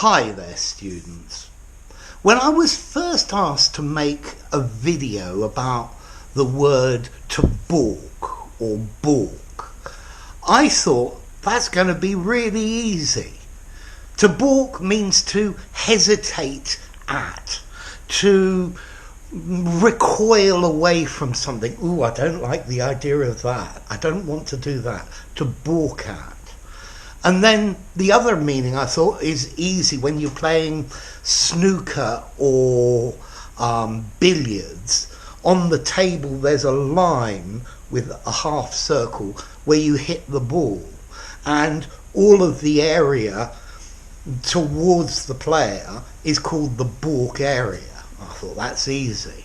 Hi there, students. When I was first asked to make a video about the word to balk or balk, I thought that's going to be really easy. To balk means to hesitate at, to recoil away from something. Ooh, I don't like the idea of that. I don't want to do that. To balk at. And then the other meaning I thought is easy when you're playing snooker or billiards. On the table there's a line with a half circle where you hit the ball, and all of the area towards the player is called the balk area. I thought that's easy.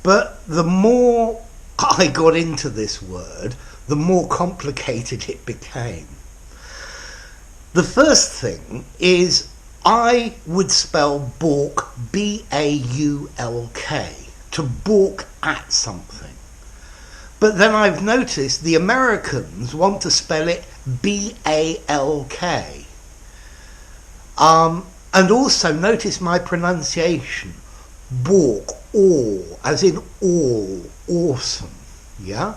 But the more I got into this word, the more complicated it became. The first thing is I would spell balk, B-A-U-L-K, to balk at something. But then I've noticed the Americans want to spell it B-A-L-K. And also notice my pronunciation, balk, all, as in all, awesome, yeah?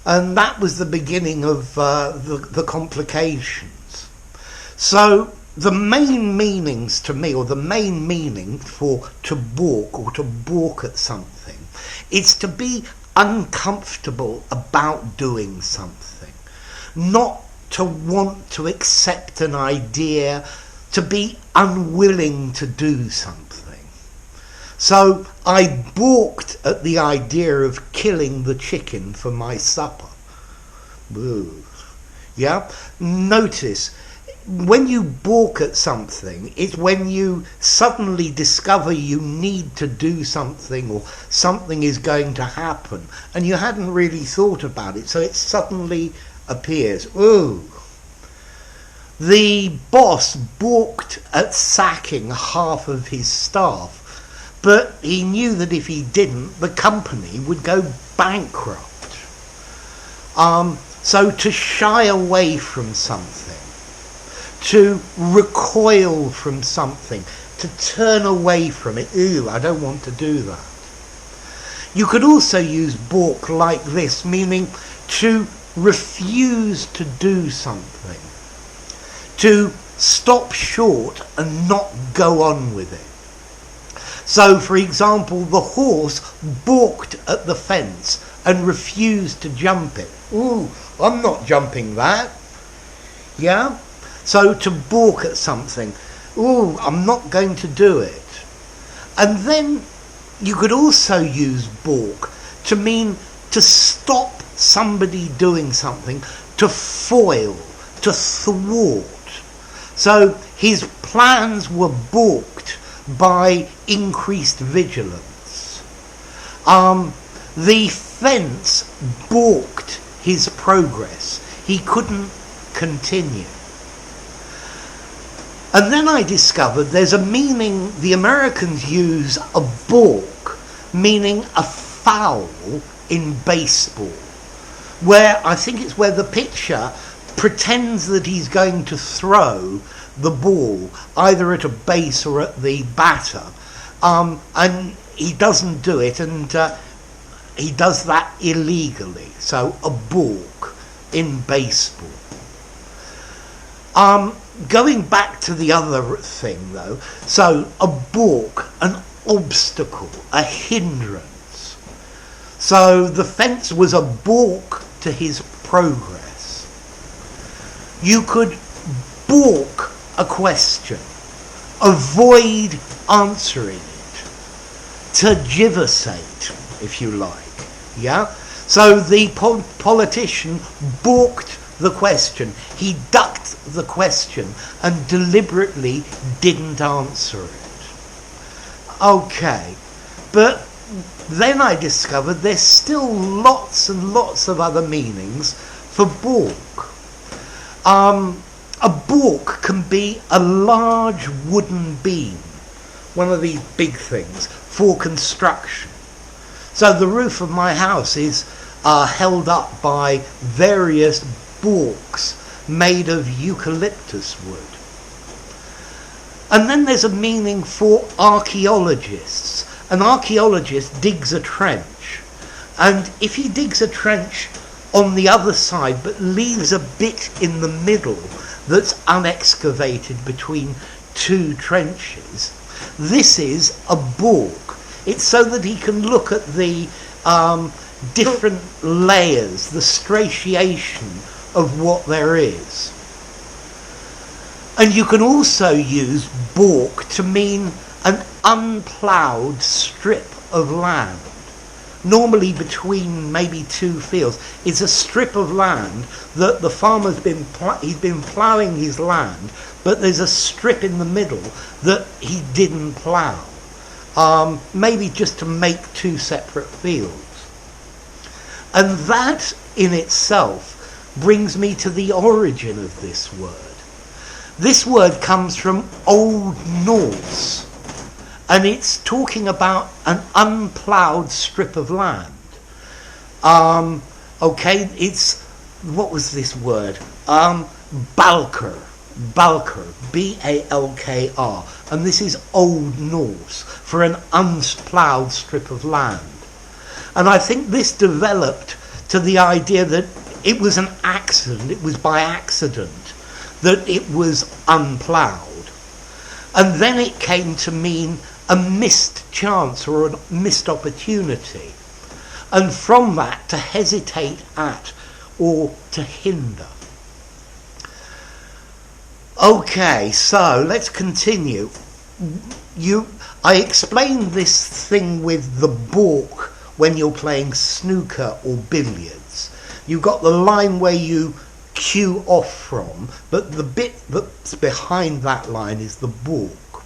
And that was the beginning of the complications. So the main meanings to me, or the main meaning for to balk or to balk at something, is to be uncomfortable about doing something, not to want to accept an idea, to be unwilling to do something. So I balked at the idea of killing the chicken for my supper. Ooh. Yeah? Notice, when you balk at something, it's when you suddenly discover you need to do something, or something is going to happen, and you hadn't really thought about it, so it suddenly appears. Ooh. The boss balked at sacking half of his staff, but he knew that if he didn't, the company would go bankrupt. So to shy away from something, to recoil from something, to turn away from it. Ooh, I don't want to do that. You could also use balk like this, meaning to refuse to do something, to stop short and not go on with it. So, for example, the horse balked at the fence and refused to jump it. Ooh, I'm not jumping that. Yeah? So to balk at something, ooh, I'm not going to do it. And then you could also use balk to mean to stop somebody doing something, to foil, to thwart. So his plans were balked by increased vigilance. The fence balked his progress. He couldn't continue. And then I discovered there's a meaning, the Americans use a balk, meaning a foul in baseball, where I think it's where the pitcher pretends that he's going to throw the ball either at a base or at the batter, and he doesn't do it, and he does that illegally. So a balk in baseball. Going back to the other thing though, so a balk, an obstacle, a hindrance. So the fence was a balk to his progress. You could balk a question, avoid answering it, tergiversate, if you like. Yeah? So the politician balked the question. He ducked the question and deliberately didn't answer it. Okay, but then I discovered there's still lots and lots of other meanings for balk. A balk can be a large wooden beam, one of these big things, for construction. So the roof of my house is held up by various balks made of eucalyptus wood. And then there's a meaning for archaeologists. An archaeologist digs a trench, and if he digs a trench on the other side but leaves a bit in the middle that's unexcavated between two trenches, this is a baulk. It's so that he can look at the different layers, the stratiation of what there is. And you can also use baulk to mean an unploughed strip of land, normally between maybe two fields. It's a strip of land that the farmer's he's been ploughing his land, but there's a strip in the middle that he didn't plough, maybe just to make two separate fields. And that in itself brings me to the origin of this word. This word comes from Old Norse, and it's talking about an unploughed strip of land. Okay, it's, what was this word? Balker, B-A-L-K-R, and this is Old Norse for an unploughed strip of land. And I think this developed to the idea that it was an accident, it was by accident that it was unploughed. And then it came to mean a missed chance or a missed opportunity. And from that, to hesitate at or to hinder. Okay, so let's continue. I explained this thing with the baulk when you're playing snooker or billiards. You've got the line where you cue off from, but the bit that's behind that line is the baulk.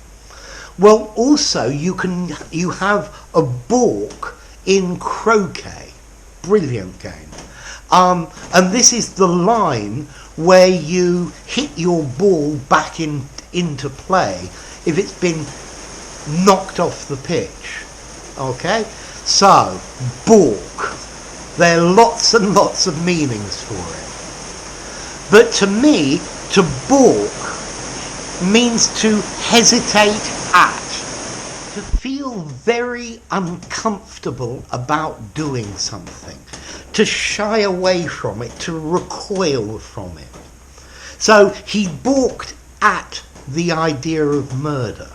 Well, also you have a baulk in croquet, brilliant game, and this is the line where you hit your ball back into play if it's been knocked off the pitch. Okay, so baulk, there are lots and lots of meanings for it. But to me, to baulk means to hesitate at, to feel very uncomfortable about doing something, to shy away from it, to recoil from it. So he baulked at the idea of murder.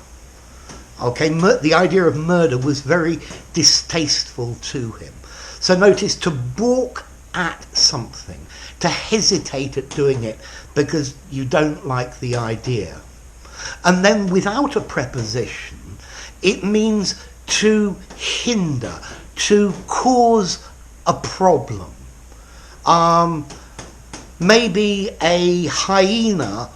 Okay, the idea of murder was very distasteful to him. So notice, to baulk at something, to hesitate at doing it because you don't like the idea. And then without a preposition, it means to hinder, to cause a problem. Maybe a hyena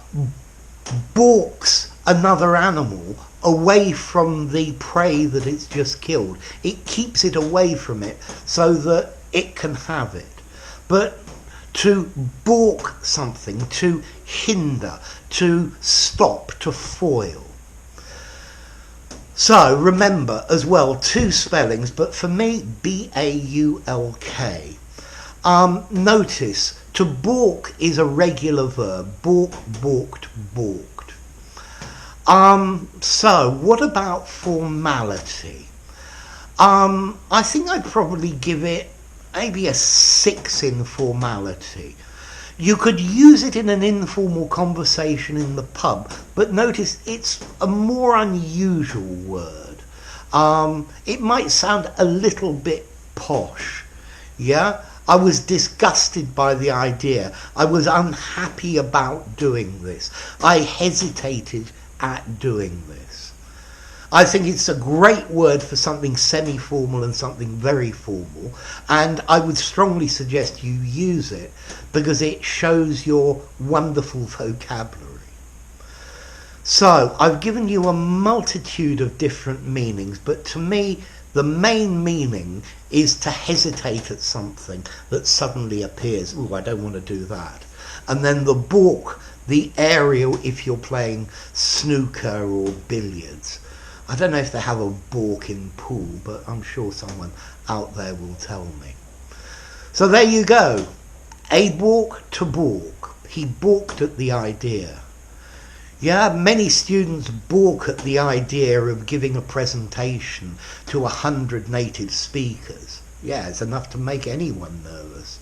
baulks another animal away from the prey that it's just killed. It keeps it away from it so that it can have it. But to baulk something, to hinder, to stop, to foil. So remember as well, two spellings, but for me, B-A-U-L-K. Notice, to baulk is a regular verb. Baulk, baulked, baulked. So what about formality? I think I'd probably give it maybe a 6 in formality. You could use it in an informal conversation in the pub, but notice it's a more unusual word. It might sound a little bit posh, yeah? I was disgusted by the idea. I was unhappy about doing this. I hesitated at doing this. I think it's a great word for something semi-formal and something very formal, and I would strongly suggest you use it because it shows your wonderful vocabulary. So, I've given you a multitude of different meanings, but to me, the main meaning is to hesitate at something that suddenly appears. Oh, I don't want to do that. And then the baulk, the aerial, if you're playing snooker or billiards. I don't know if they have a baulk in pool, but I'm sure someone out there will tell me. So there you go. A baulk to baulk. He baulked at the idea. Yeah, many students balk at the idea of giving a presentation to 100 native speakers. Yeah, it's enough to make anyone nervous.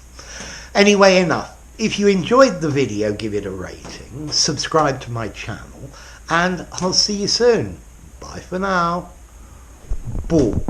Anyway, enough. If you enjoyed the video, give it a rating, subscribe to my channel, and I'll see you soon. Bye for now. Baulk.